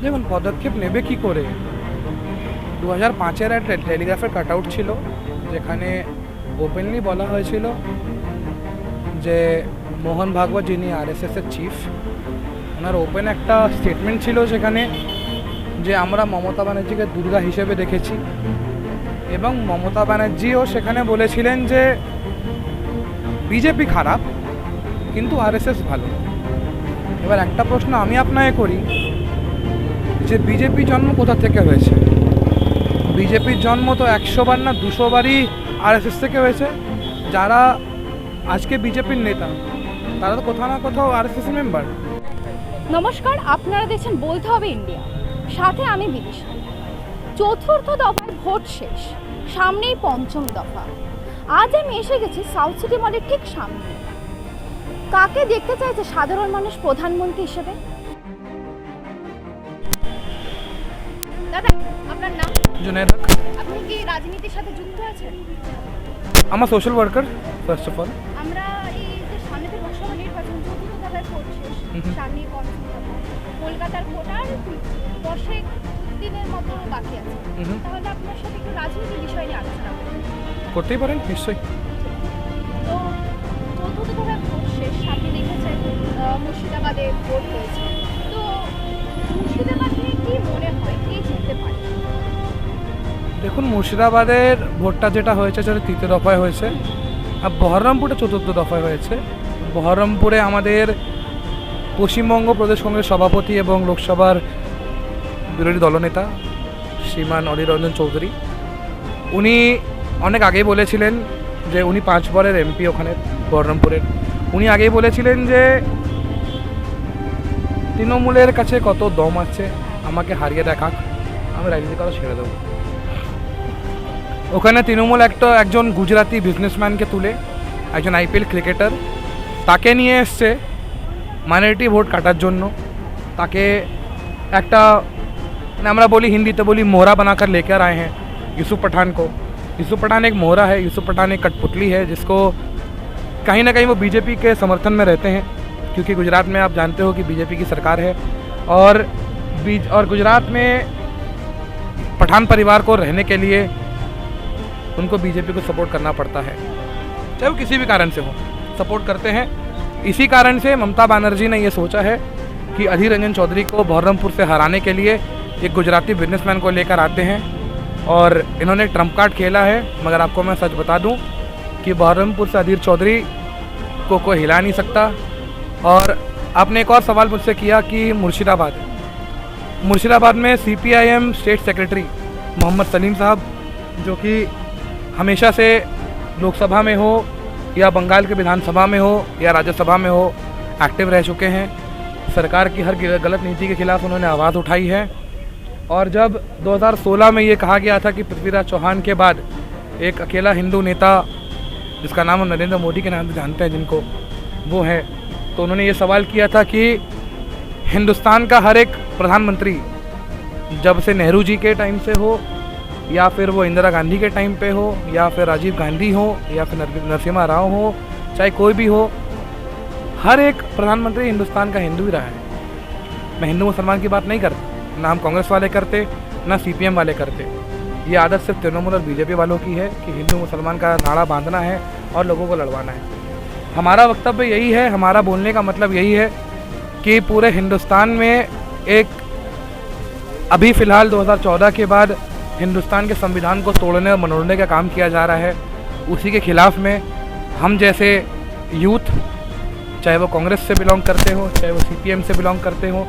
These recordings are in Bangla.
দেখুন পদক্ষেপ নেবে কি করে। 2005-এর একটা টেলিগ্রাফের কাট আউট ছিল, যেখানে ওপেনলি বলা হয়েছিল যে মোহন ভাগবত যিনি আরএসএসের চিফ, ওনার ওপেন একটা স্টেটমেন্ট ছিল সেখানে যে আমরা মমতা ব্যানার্জিকে দুর্গা হিসেবে দেখেছি, এবং মমতা ব্যানার্জিও সেখানে বলেছিলেন যে বিজেপি খারাপ কিন্তু আরএসএস ভালো। এবার একটা প্রশ্ন আমি আপনাকে করি যে বিজেপি জন্ম কোথা থেকে হয়েছে? বিজেপির জন্ম তো 100 বার না 200 বারই আরএসএস থেকে হয়েছে। যারা আজকে বিজেপির নেতা তারা তো কোথাও না কোথাও আরএসএস মেম্বার। নমস্কার, আপনারা দেখছেন বলতে হবে ইন্ডিয়া, সাথে আমি বিদিশা। চতুর্থ দফায় ভোট শেষ, সামনেই পঞ্চম দফা। আজ আমি এসে গেছি সাউথ সিটি মলের ঠিক সামনে। কাকে দেখতে চাইছে সাধারণ মানুষ প্রধানমন্ত্রী হিসেবে? দাদা, আপনার নাম? জুনেদ হক। আপনি কি রাজনীতির সাথে যুক্ত আছেন? আমার social worker first of all. আমরা এই যে সামনে লোকসভা নির্বাচন, চতুর্থ দফায় ভোট শেষ, সামনেই পঞ্চম দফা। কলকাতার ভোটার 10 দিনের মতো বাকি আছে। তাহলে আপনার সাথে একটু রাজনীতি বিষয় নিয়ে আলোচনা করব। করতেই পারেন নিশ্চয়ই। তো চতুর্থ দফায় ভোট শেষ, সামনে দেখেছেন মুর্শিদাবাদে ভোট হয়েছে। তো মুর্শিদাবাদ নিয়ে কি মনে হয়, কে জিততে পারে? দেখুন, মুর্শিদাবাদের ভোটটা যেটা হয়েছে সেটা তৃতীয় দফায় হয়েছে, আর বহরমপুরে চতুর্থ দফায় হয়েছে। বহরমপুরে আমাদের পশ্চিমবঙ্গ প্রদেশ কংগ্রেস সভাপতি এবং লোকসভার বিরোধী দলনেতা শ্রীমান অধীর রঞ্জন চৌধুরী, উনি অনেক আগেই বলেছিলেন যে উনি 5 বারের এমপি ওখানে বহরমপুরের। উনি আগেই বলেছিলেন যে তৃণমূলের কাছে কত দম আছে, আমাকে হারিয়ে দেখাক, আমি রাজনীতি করা ছেড়ে দেবো। ওখানে তৃণমূল একজন গুজরাটি বিজনেসম্যানকে তুলে, একজন আইপিএল ক্রিকেটার, তাকে নিয়ে এসছে মাইনরিটি ভোট কাটার জন্য। তাকে একটা আমরা বলি, हिंदीতে বলি, मोहरा बनाकर लेकर आए हैं यूसुफ पठान को। यूसुफ पठान एक मोहरा है, यूसुफ पठान एक कठपुतली है, जिसको कहीं ना कहीं वो बीजेपी के समर्थन में रहते हैं, क्योंकि गुजरात में आप जानते हो कि बीजेपी की सरकार है, और गुजरात में पठान परिवार को रहने के लिए उनको बीजेपी को सपोर्ट करना पड़ता है, चाहे वो किसी भी कारण से हो, सपोर्ट करते हैं। इसी कारण से ममता बनर्जी ने ये सोचा है कि अधीर रंजन चौधरी को बहरमपुर से हराने के लिए एक गुजराती बिजनेसमैन को लेकर आते हैं, और इन्होंने ट्रम्प कार्ड खेला है। मगर आपको मैं सच बता दूं कि बहरमपुर से अधीर चौधरी को कोई हिला नहीं सकता। और आपने एक और सवाल मुझसे किया कि मुर्शिदाबाद में CPIM state secretary Mohammad Salim साहब, जो कि हमेशा से लोकसभा में हो या बंगाल के विधानसभा में हो या राज्यसभा में हो, एक्टिव रह चुके हैं। सरकार की हर गलत नीति के खिलाफ उन्होंने आवाज़ उठाई है। और जब 2016 में ये कहा गया था कि पृथ्वीराज चौहान के बाद एक अकेला हिंदू नेता, जिसका नाम हम नरेंद्र मोदी के नाम से जानते हैं जिनको, वो है, तो उन्होंने ये सवाल किया था कि हिंदुस्तान का हर एक प्रधानमंत्री, जब से नेहरू जी के टाइम से हो या फिर वो इंदिरा गांधी के टाइम पे हो या फिर राजीव गांधी हो या फिर नरसिम्हा राव हो, चाहे कोई भी हो, हर एक प्रधानमंत्री हिंदुस्तान का हिंदू ही रहा है। मैं हिंदू मुसलमान की बात नहीं करता, ना हम कांग्रेस वाले करते, ना सीपीएम वाले करते। ये आदत सिर्फ तृणमूल और बीजेपी वालों की है कि हिंदू मुसलमान का नाड़ा बांधना है और लोगों को लड़वाना है। हमारा वक्तव्य यही है, हमारा बोलने का मतलब यही है कि पूरे हिंदुस्तान में एक अभी फ़िलहाल 2014 के बाद हिंदुस्तान के संविधान को तोड़ने और मरोड़ने का काम किया जा रहा है। उसी के खिलाफ़ में हम जैसे यूथ, चाहे वो कांग्रेस से बिलोंग करते हो, चाहे वो सीपीएम से बिलोंग करते हो,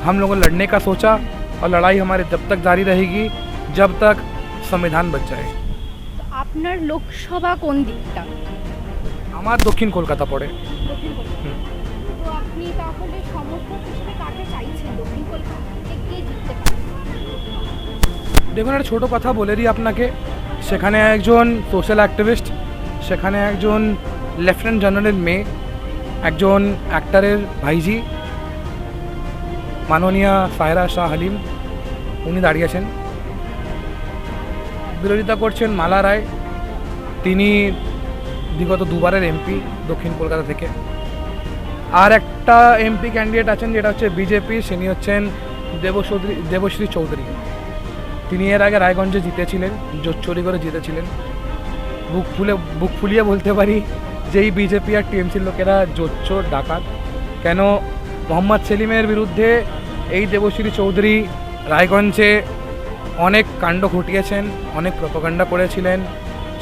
हम लोगों ने लड़ने का सोचा, और लड़ाई हमारी जब तक जारी रहेगी जब तक संविधान बच जाए। তো আপনার লোকসভা কোন দিকটা? আমার দক্ষিণ কলকাতা পড়ে। দক্ষিণ কলকাতা। তো আপনি তাহলে সমর্থক হিসেবে কাকে চাইছেন? দক্ষিণ কলকাতাতে কে জিততে পারে? দেখুন, একটা ছোটো কথা বলে দিই আপনাকে, সেখানে একজন সোশ্যাল অ্যাক্টিভিস্ট, সেখানে একজন লেফটেন্যান্ট জেনারেল মেয়ে, একজন অ্যাক্টারের ভাইজি মাননীয়া সায়রা শাহ হালিম, উনি দাঁড়িয়েছেন। বিরোধিতা করছেন মালা রায়, তিনি বিগত 2 বারের এমপি দক্ষিণ কলকাতা থেকে। আর একটা এমপি ক্যান্ডিডেট আছেন যেটা হচ্ছে বিজেপি, তিনি হচ্ছেন দেবশ্রী চৌধুরী, তিনি এর আগে রায়গঞ্জে জিতেছিলেন, জোট চুরি করে জিতেছিলেন। বুক ফুলিয়ে বলতে পারি যেই বিজেপি আর টিএমসির লোকেরা জোচ্চোর ডাকাত। কেন মোহাম্মদ সেলিমের বিরুদ্ধে এই দেবশ্রী চৌধুরী রায়গঞ্জে অনেক কাণ্ড ঘটিয়েছেন, অনেক প্রোপাগান্ডা করেছিলেন।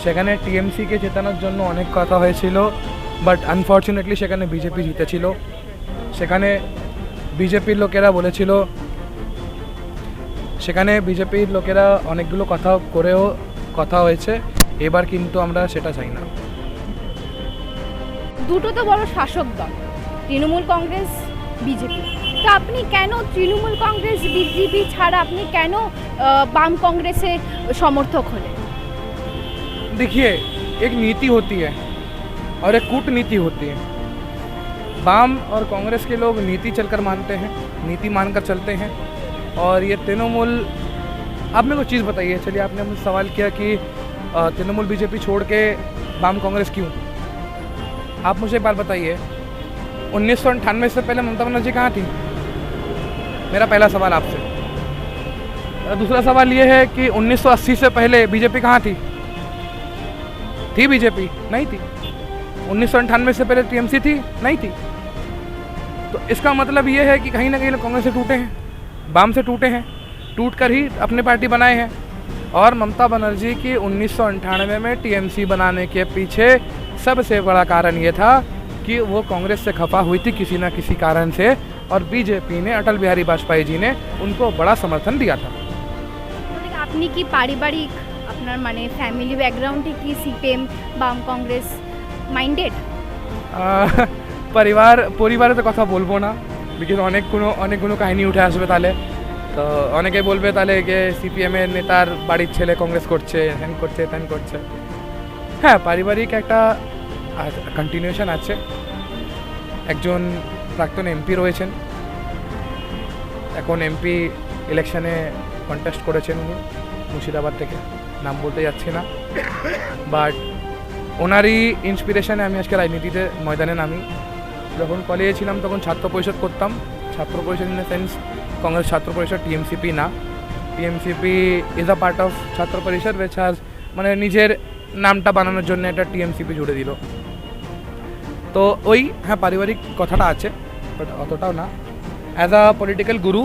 সেখানে টিএমসিকে জেতানোর জন্য অনেক কথা হয়েছিল, বাট আনফর্চুনেটলি সেখানে বিজেপি জিতেছিল। সেখানে বিজেপির লোকেরা বলেছিল, সেখানে বিজেপির লোকেরা অনেকগুলো কথা করেও কথা হয়েছে। এবার কিন্তু আমরা সেটা চাই না। দুটো তো বড় শাসক দল, তৃণমূল কংগ্রেস, বিজেপি। তো আপনি কেন তৃণমূল কংগ্রেস বিজেপি ছাড়া আপনি কেন বাম कांग्रेस समर्थक हले? देखिए, एक नीति होती है और एक कूटनीति होती है। वाम और कांग्रेस के लोग नीति चलकर मानते हैं, नीति मानकर चलते हैं। और ये तृणमूल, आप मेरे को चीज़ बताइए, चलिए आपने मुझसे सवाल किया कि तृणमूल बीजेपी छोड़ के वाम कांग्रेस क्यों? आप मुझे एक बात बताइए, 1998 से पहले ममता बनर्जी कहाँ थी? मेरा पहला सवाल आपसे। दूसरा सवाल ये है कि 1980 से पहले बीजेपी कहाँ थी? बीजेपी नहीं थी। 1998 से पहले टीएमसी थी? नहीं थी। तो इसका मतलब ये है कि कहीं ना कहीं लोग कांग्रेस से टूटे हैं, वाम से टूटे हैं, टूट कर ही अपने पार्टी बनाए हैं। और ममता बनर्जी की 1998 में टीएमसी बनाने के पीछे सबसे बड़ा कारण ये था कि वो कांग्रेस से खफा हुई थी किसी ना किसी कारण से, और बीजेपी ने, अटल बिहारी वाजपेयी जी ने उनको बड़ा समर्थन दिया था। আপনি কি পারিবারিক আপনার মানে ফ্যামিলি ব্যাকগ্রাউন্ডে কি সিপিএম বাম কংগ্রেস মাইন্ডেড? পরিবারে তো কথা বলবো না, বিকজ অনেকগুলো কাহিনী উঠে আসবে তাহলে। তো অনেকে বলবে তাহলে যে সিপিএমের নেতার বাড়ির ছেলে কংগ্রেস করছে, হ্যান করছে, ত্যান করছে। হ্যাঁ, পারিবারিক একটা কন্টিনিউশন আছে। একজন প্রাক্তন এমপি রয়েছেন, এখন এমপি ইলেকশনে কন্টেস্ট করেছেন উনি মুর্শিদাবাদ থেকে, নাম বলতে যাচ্ছি না। বাট ওনারই ইন্সপিরেশনে আমি আজকে রাজনীতিতে ময়দানে নামি। যখন কলেজে ছিলাম তখন ছাত্র পরিষদ করতাম। ছাত্র পরিষদ ইন দ্য সেন্স কংগ্রেস ছাত্র পরিষদ, টিএমসিপি না। TMCP is a part of ছাত্র পরিষদ উইচ হ্যাজ, মানে নিজের নামটা বানানোর জন্য একটা টিএমসিপি জুড়ে দিল। তো ওই, হ্যাঁ, পারিবারিক কথাটা আছে, বাট অতটাও না। As a political Guru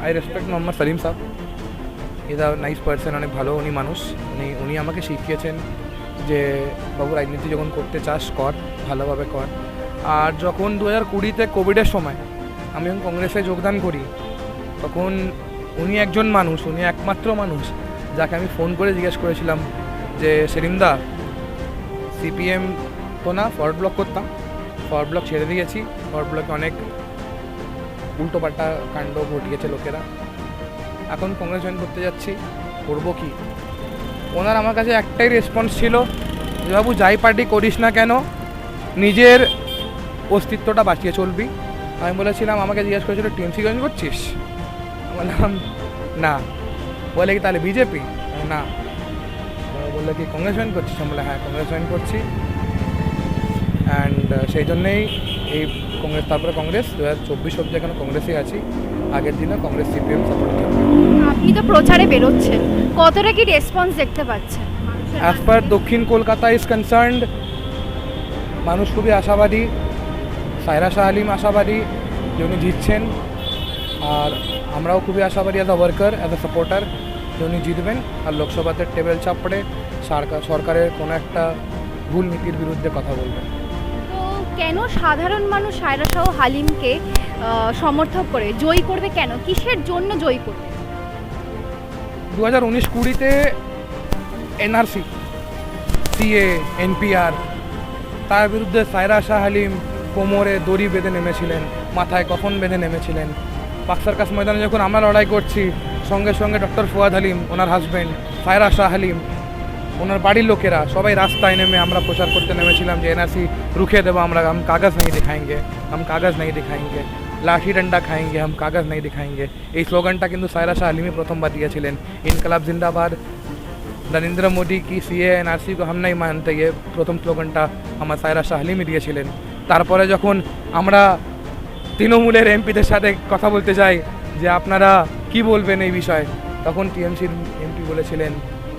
I respect Mohammad Salim সাহেব। ইজ আ নাইস পার্সন, অনেক ভালো উনি মানুষ। উনি আমাকে শিখিয়েছেন যে বাবু, রাজনীতি যখন করতে চাস কর, ভালোভাবে কর। আর যখন 2020-তে কোভিডের সময় আমি যখন কংগ্রেসে যোগদান করি, তখন উনি একজন মানুষ, উনি একমাত্র মানুষ যাকে আমি ফোন করে জিজ্ঞেস করেছিলাম যে সেলিমদা, সিপিএম তো না, ফরওয়ার্ড ব্লক করতাম, ফরওয়ার্ড ব্লক ছেড়ে দিয়েছি, ফরওয়ার্ড ব্লকে অনেক উল্টোপাল্টা কাণ্ড ঘটিয়েছে লোকেরা, এখন কংগ্রেস জয়েন করতে যাচ্ছি, করবো কি? ওনার আমার কাছে একটাই রেসপন্স ছিল যে বাবু, যাই পার্টি করিস না কেন নিজের অস্তিত্বটা বাঁচিয়ে চলবি। আমি বলেছিলাম, আমাকে জিজ্ঞেস করেছিল টিএমসি জয়েন করছিস? বললাম না। বলে কি তাহলে বিজেপি? না। বললে কি কংগ্রেস জয়েন করছিস? আমি বলে হ্যাঁ, কংগ্রেস জয়েন করছি। অ্যান্ড সেই জন্যেই এই কংগ্রেস, তারপরে কংগ্রেস 2024 অবধি এখনো কংগ্রেসে আছি। আগের দিনে কংগ্রেস সিপিএম সাপোর্ট করবে। আপনি তো প্রচারে বেরোচ্ছেন, কতটা কি রেসপন্স দেখতে পাচ্ছেন? অ্যাজ পার দক্ষিণ কলকাতা ইজ কনসার্নড, মানুষ খুবই আশাবাদী। সায়রা শাহ আলিম আশাবাদী যে উনি জিতছেন, আর আমরাও খুবই আশাবাদী as a worker, as a supporter যে উনি জিতবেন। আর লোকসভাতে টেবিল চাপড়ে সরকারের কোনো একটা ভুল নীতির বিরুদ্ধে কথা বলবেন। তো কেন সাধারণ মানুষ সায়রা শাহ হালিমকে সমর্থন করে জয়ী করবে? কেন, কিসের জন্য জয়ী করবে? 2019-20-তে এনআরসি, সিএ, এনপিআর, তার বিরুদ্ধে সায়রা শাহ হালিম কোমরে দড়ি বেঁধে নেমেছিলেন, মাথায় কফন বেঁধে নেমেছিলেন। পাক সার্কাস ময়দানে যখন আমরা লড়াই করছি, সঙ্গে সঙ্গে ডক্টর ফুয়াদ হালিম, ওনার হাজব্যান্ড, সায়রা শাহ হালিম, ওনার বাড়ির লোকেরা সবাই রাস্তায় নেমে আমরা প্রচার করতে নেমেছিলাম যে এনআরসি রুখে দেবো আমরা, हम कागज़ नहीं दिखाएंगे, हम कागज़ नहीं दिखाएंगे, লাঠি ডান্ডা খাएंगे, हम कागज़ नहीं दिखाएंगे। এই স্লোগানটা কিন্তু সায়রা শাহ আলিমই প্রথমবার দিয়েছিলেন। ইনকলাব জিন্দাবাদ, নরেন্দ্র মোদি কি সিএ এনআরসি को हम नहीं मानते, ये প্রথম স্লোগানটা আমার সায়রা শাহ আলিমই দিয়েছিলেন। তারপরে যখন আমরা তৃণমূলের এমপিদের সাথে কথা বলতে যাই, যে আপনারা কি বলবেন এই বিষয়ে, তখন টিএমসির এমপি বলেছিলেন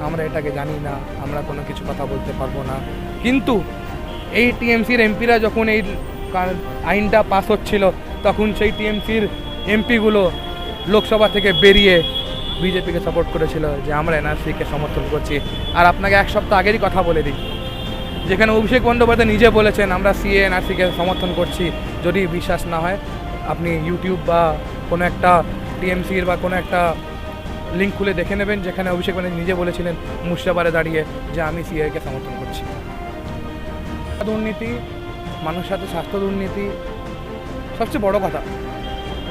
আমরা এটাকে জানি না, আমরা কোনো কিছু কথা বলতে পারবো না। কিন্তু এই টিএমসির এমপিরা যখন এই আইনটা পাস হচ্ছিল, তখন সেই টিএমসির এমপিগুলো লোকসভা থেকে বেরিয়ে বিজেপিকে সাপোর্ট করেছিল যে আমরা এনআরসিকে সমর্থন করছি। আর আপনাকে এক সপ্তাহ আগেরই কথা বলে দিই, যেখানে অভিষেক বন্দ্যোপাধ্যায় নিজে বলেছেন আমরা সিএ এনআরসিকে সমর্থন করছি। যদি বিশ্বাস না হয় আপনি ইউটিউব বা কোনো একটা টিএমসির বা কোনো একটা লিঙ্ক খুলে দেখে নেবেন, যেখানে অভিষেক বন্দ্যোপাধ্যায় নিজে বলেছিলেন মুর্শিদাবাদে দাঁড়িয়ে যে আমি সিএকে সমর্থন করছি। দুর্নীতি, মানুষের সাথে স্বাস্থ্য দুর্নীতি, সবচেয়ে বড় কথা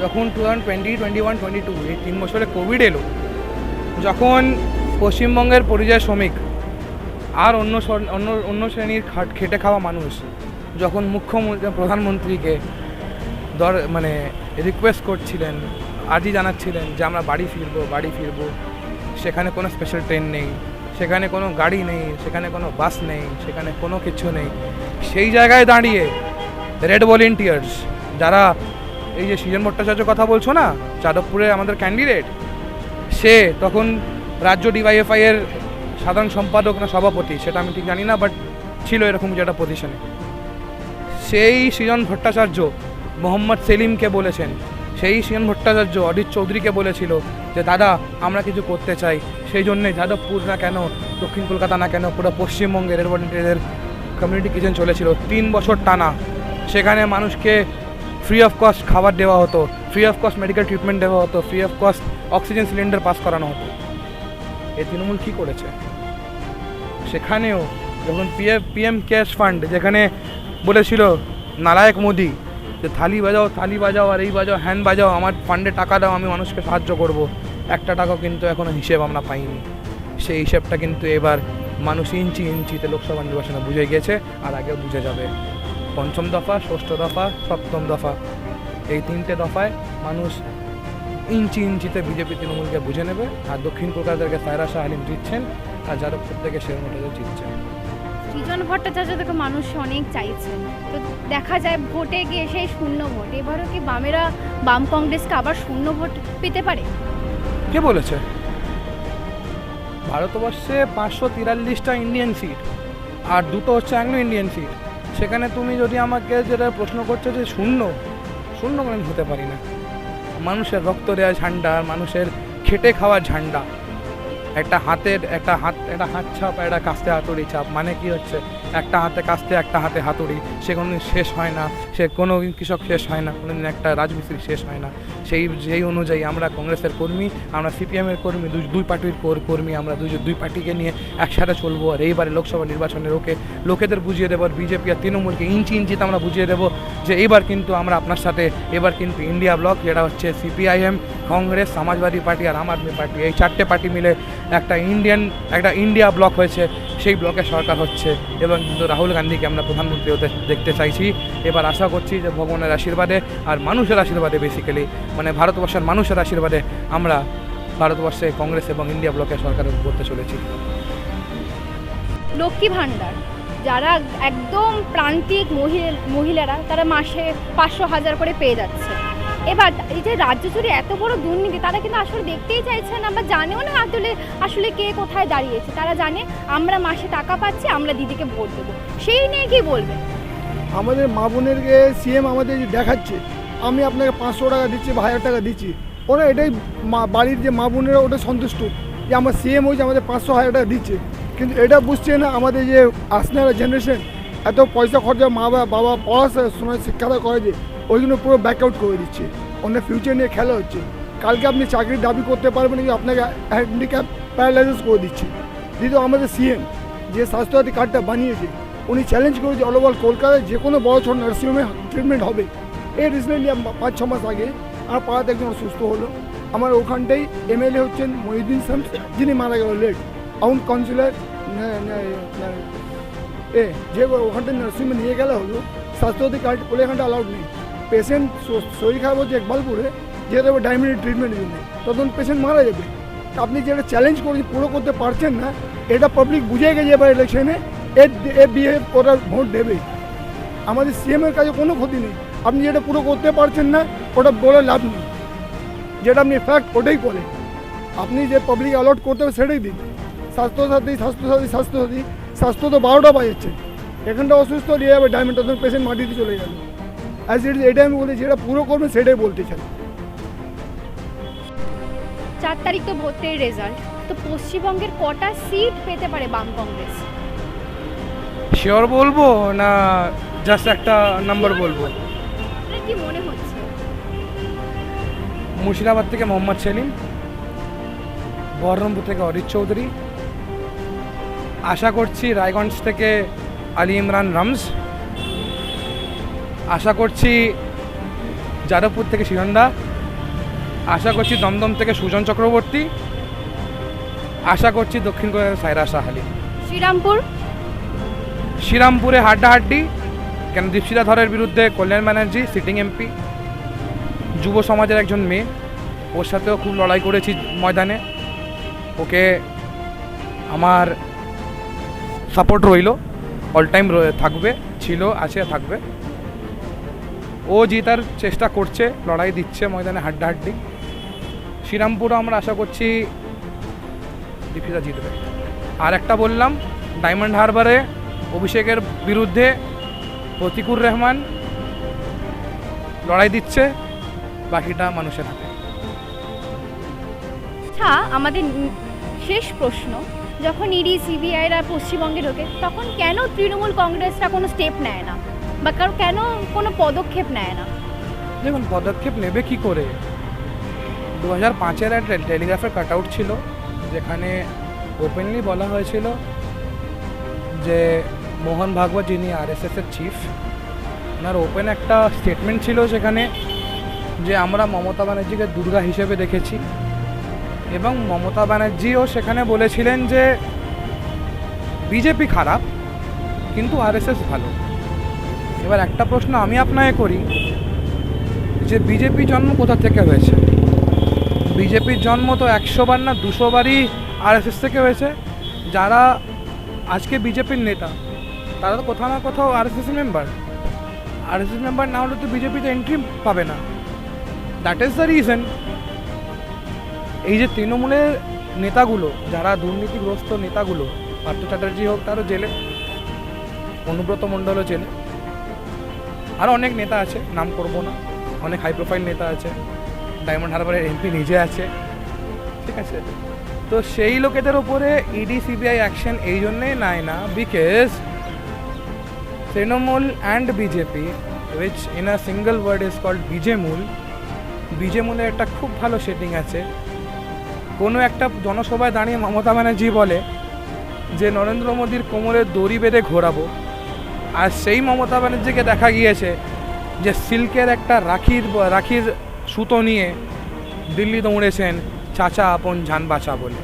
যখন 2020, 21, 22 এই 3 বছরে কোভিড এলো, যখন পশ্চিমবঙ্গের পরিযায়ী শ্রমিক আর অন্য শ্রেণীর খেটে খাওয়া মানুষ যখন প্রধানমন্ত্রীকে মানে রিকোয়েস্ট করছিলেন, আজই জানাচ্ছিলেন যে আমরা বাড়ি ফিরবো, সেখানে কোনো স্পেশাল ট্রেন নেই, সেখানে কোনো গাড়ি নেই, সেখানে কোনো বাস নেই, সেখানে কোনো কিছু নেই, সেই জায়গায় দাঁড়িয়ে রেড ভলেন্টিয়ার্স যারা এই যে সৃজন ভট্টাচার্য কথা বলছো না, যাদবপুরে আমাদের ক্যান্ডিডেট, সে তখন রাজ্য ডিওয়াইএফআই এর সাধারণ সম্পাদক না সভাপতি সেটা আমি ঠিক জানি না, বাট ছিল এরকম যেটা পজিশনে, সেই সৃজন ভট্টাচার্য মোহাম্মদ সেলিমকে বলেছেন, সেই সৃজন ভট্টাচার্য অজিত চৌধুরীকে বলেছিল যে দাদা আমরা কিছু করতে চাই, সেই জন্যে যাদবপুর না কেন, দক্ষিণ কলকাতা না কেন, পুরো পশ্চিমবঙ্গের রেড ভলেন্টিয়ারদের কমিউনিটি কিচেন চলেছিল 3 বছর টানা। সেখানে মানুষকে ফ্রি অফ কস্ট খাবার দেওয়া হতো, free of cost medical treatment দেওয়া হতো, free of cost oxygen cylinder pass করানো হতো। এই তৃণমূল কী করেছে? সেখানেও যখন পিএম কেয়ার্স ফান্ড, যেখানে বলেছিল নালায়ক মোদি যে থালি বাজাও আর এই বাজাও, হ্যান্ড বাজাও, আমার ফান্ডে টাকা দাও, আমি মানুষকে সাহায্য করব, একটা টাকাও কিন্তু এখনও হিসেব আমরা পাইনি। সেই হিসেবটা কিন্তু এবার মানুষ ইঞ্চিতে লোকসভা নির্বাচনে বুঝে গেছে, আর আগেও বুঝে যাবে। 5ম দফা, 6ষ্ঠ দফা, 7ম দফা, এই 3টে দফায় মানুষ ইঞ্চিতে বিজেপি তৃণমূলকে বুঝে নেবে। আর দক্ষিণ কলকাতা থেকে সায়রা শাহ আলিম জিতছেন, আর যাদবপুর থেকে শেরন মোটাজা জিতছেন। সৃজন ভট্টাচার্য থেকে মানুষ অনেক চাইছে, তো দেখা যায় ভোটে গিয়ে সেই শূন্য ভোট। এবারও কি বাম কংগ্রেসকে আবার শূন্য ভোট পেতে পারে? কে বলেছে? ভারতবর্ষে 543টা ইন্ডিয়ান সিট আর 2টো হচ্ছে অ্যাংলো ইন্ডিয়ান সিট। সেখানে তুমি যদি আমাকে যেটা প্রশ্ন করছো যে শূন্য কোনো হতে পারি না। মানুষের রক্ত দেওয়া ঝান্ডা, মানুষের খেটে খাওয়া ঝান্ডা, একটা হাত ছাপ, একটা কাস্তে হাতুড়ি ছাপ। মানে কি হচ্ছে, একটা হাতে কাস্তে, একটা হাতে হাতুড়ি, সে কোনোদিন শেষ হয় না, সে কোনো কৃষক শেষ হয় না, কোনোদিন একটা রাজমিস্ত্রি শেষ হয় না। সেই অনুযায়ী আমরা কংগ্রেসের কর্মী, আমরা সিপিএমের কর্মী, দুই পার্টির কর্মী, আমরা দুই পার্টিকে নিয়ে একসাথে চলবো। আর এইবারে লোকসভা নির্বাচনে লোকেদের বুঝিয়ে দেবো, বিজেপি আর তৃণমূলকে ইঞ্চিতে আমরা বুঝিয়ে দেবো যে এইবার কিন্তু আমরা আপনার সাথে, এবার কিন্তু ইন্ডিয়া ব্লক, যেটা হচ্ছে সিপিআইএম, কংগ্রেস, সমাজবাদী পার্টি আর আম আদমি পার্টি, এই 4টে পার্টি মিলে একটা ইন্ডিয়া ব্লক হয়েছে। সেই ব্লকের সরকার হচ্ছে এবং কিন্তু রাহুল গান্ধীকে আমরা প্রধানমন্ত্রী হতে দেখতে চাইছি। এবার আশা করছি যে ভগবানের আশীর্বাদে আর মানুষের আশীর্বাদে, বেসিক্যালি মানে ভারতবর্ষের মানুষের আশীর্বাদে আমরা ভারতবর্ষে কংগ্রেস এবং ইন্ডিয়া ব্লকের সরকার করতে চলেছি। লক্ষ্মী ভাণ্ডার, যারা একদম প্রান্তিক মহিলারা, তারা মাসে 500,000 করে পেয়ে যাচ্ছে। এবার এই যে রাজ্য জুড়ে এত বড় দুর্নীতি, তারা কিন্তু আসলে দেখতেই চাইছে না বা জানেও না আসলে কে কোথায় দাঁড়িয়েছে। তারা জানে আমরা মাসে টাকা পাচ্ছি, আমরা দিদিকে ভোট দেবো। সেই নিয়ে কি বলবেন? আমাদের মা বোনেরকে সিএম আমাদের দেখাচ্ছে আমি আপনাকে 500 টাকা দিচ্ছি বা 1000 টাকা দিচ্ছি, ওরা এটাই বাড়ির যে মা বোনেরা ওটা সন্তুষ্ট যে আমার সিএম হয়েছে, আমাদের 500-1000 টাকা দিচ্ছে। কিন্তু এটা বুঝছে না আমাদের যে আসনার জেনারেশন এত পয়সা খরচা বাবা পড়াশোনায় শিক্ষাটা করে, যে ওইগুলো পুরো ব্যাকআউট করে দিচ্ছে। অন্য ফিউচার নিয়ে খেলা হচ্ছে। কালকে আপনি চাকরির দাবি করতে পারবেন না, আপনাকে হ্যান্ডিক্যাপ প্যারালাইসিস করে দিচ্ছে। দ্বিতীয় আমাদের সিএম যে স্বাস্থ্যসাথী কার্ডটা বানিয়েছে, উনি চ্যালেঞ্জ করেছে অল ওভার কলকাতায় যে কোনো বড় ছোট নার্সিংহোমে ট্রিটমেন্ট হবে। এই রিসেন্টলি 5-6 মাস আগে আমার পাড়াতে একজন অসুস্থ হলো। আমার ওখানটাই এমএলএ হচ্ছেন মহিউদ্দিন শামস, যিনি মারা গেল লেট, টাউন কাউন্সিলর যে ওখানটায় নার্সিংহোমে নিয়ে গেলে হলো, স্বাস্থ্যসাথী কার্ড বলে এখানটা অ্যালাউড নেই। পেশেন্ট শরীর খারাপ হচ্ছে একবালপুরে, যেতে হবে ডায়াবেটিস ট্রিটমেন্টের জন্য, তখন পেশেন্ট মারা যাবে। আপনি যেটা চ্যালেঞ্জ করে পুরো করতে পারছেন না, এটা পাবলিক বুঝে গেছে এবার ইলেকশনে এ বিহেভ ওরা ভোট দেবে। আমাদের সিএমের কাছে কোনো ক্ষতি নেই, আপনি যেটা পুরো করতে পারছেন না ওটা বলে লাভ নেই। যেটা আপনি ফ্যাক্ট ওটাই করেন। আপনি যে পাবলিক অ্যালট করতে হবে সেটাই দিন। স্বাস্থ্যসাথী স্বাস্থ্যসাথী স্বাস্থ্যসাথী স্বাস্থ্য তো 12টা বাজাচ্ছে, এখানটা অসুস্থ নিয়ে যাবে ডায়মন্ড পেশেন্ট মাটিতে চলে যাবে। অ্যাজ ইট ইজ এটাই আমি বলি, যেটা পুরো করবেন সেটাই বলতে চাই। 4 তারিখ তো ভোটের রেজাল্ট, তো পশ্চিমবঙ্গের কটা সিট পেতে পারে বাম কংগ্রেস? শিওর বলবো না জাস্ট একটা নাম্বার বলবো? আপনার কি মনে হচ্ছে? মুর্শিদাবাদ থেকে মোহাম্মদ সেলিম, বহরমপুর থেকে অরিত চৌধুরী, আশা করছি রায়গঞ্জ থেকে আলী ইমরান রামজ, আশা করছি যাদবপুর থেকে শিরন্দা, আশা করছি দমদম থেকে সুজন চক্রবর্তী, আশা করছি দক্ষিণ কলকাতা সাইরা শাহ আলী। শ্রীরামপুর? শ্রীরামপুরে হাড্ডাহাড্ডি, কেন দীপশিতা ধরের বিরুদ্ধে কল্যাণ ব্যানার্জি সিটিং এমপি, যুব সমাজের একজন মেয়ে, ওর সাথেও খুব লড়াই করেছি ময়দানে, ওকে আমার সাপোর্ট রইল, অল টাইম থাকবে, ছিল, আছে, থাকবে। ও জিতার চেষ্টা করছে, লড়াই দিচ্ছে ময়দানে হাড্ডাহাড্ডি। শ্রীরামপুরও আমরা আশা করছি দীপিকা জিতবে। আর একটা বললাম, ডায়মন্ড হারবারে অভিষেকের বিরুদ্ধে প্রতিকুর রহমান লড়াই দিচ্ছে, বাকিটা মানুষের হাতে। আচ্ছা, আমাদের শেষ প্রশ্ন, যখন ইডি সিবিআইরা পশ্চিমবঙ্গে ঢোকে তখন কেন তৃণমূল কংগ্রেসরা কোনো স্টেপ নেয় না, বা কেন কোনো পদক্ষেপ নেয় না? দেখুন, পদক্ষেপ নেবে কি করে? 2005-এর একটা টেলিগ্রাফের কাট আউট ছিল, যেখানে ওপেনলি বলা হয়েছিল যে মোহন ভাগবত, যিনি আরএসএসের চিফ, ওনার ওপেন একটা স্টেটমেন্ট ছিল সেখানে যে আমরা মমতা ব্যানার্জিকে দুর্গা হিসেবে দেখেছি, এবং মমতা ব্যানার্জিও সেখানে বলেছিলেন যে বিজেপি খারাপ কিন্তু আরএসএস ভালো। এবার একটা প্রশ্ন আমি আপনাকে করি, যে বিজেপি জন্ম কোথা থেকে হয়েছে? বিজেপির জন্ম তো 100 বার না 200 বারই আরএসএস থেকে হয়েছে। যারা আজকে বিজেপির নেতা তারা তো কোথাও না কোথাও আরএসএস মেম্বার। আরএসএস মেম্বার না হলে তো বিজেপিতে এন্ট্রি পাবে না। That is the reason. এই যে তৃণমূলের নেতাগুলো, যারা দুর্নীতিগ্রস্ত নেতাগুলো, পার্থ চ্যাটার্জি হোক, তারও জেলে, অনুব্রত মণ্ডলও জেলে, আরও অনেক নেতা আছে, নাম করব না, অনেক হাই প্রোফাইল নেতা আছে, ডায়মন্ড হারবারের এমপি নিজে আছে, ঠিক আছে? তো সেই লোকেদের ওপরে ইডি সিবিআই অ্যাকশন এই জন্যেই নেয় না, because Trinamool and BJP, which in a single word is called বিজেমূল, বিজেমূলের একটা খুব ভালো সেটিং আছে। কোনো একটা জনসভায় দাঁড়িয়ে মমতা ব্যানার্জি বলে যে নরেন্দ্র মোদীর কোমরে দড়ি বেঁধে ঘোরাবো, আর সেই মমতা ব্যানার্জিকে দেখা গিয়েছে যে সিল্কের একটা রাখির সুতো নিয়ে দিল্লি দৌড়েছেন চাচা আপন জান বাঁচা বলে।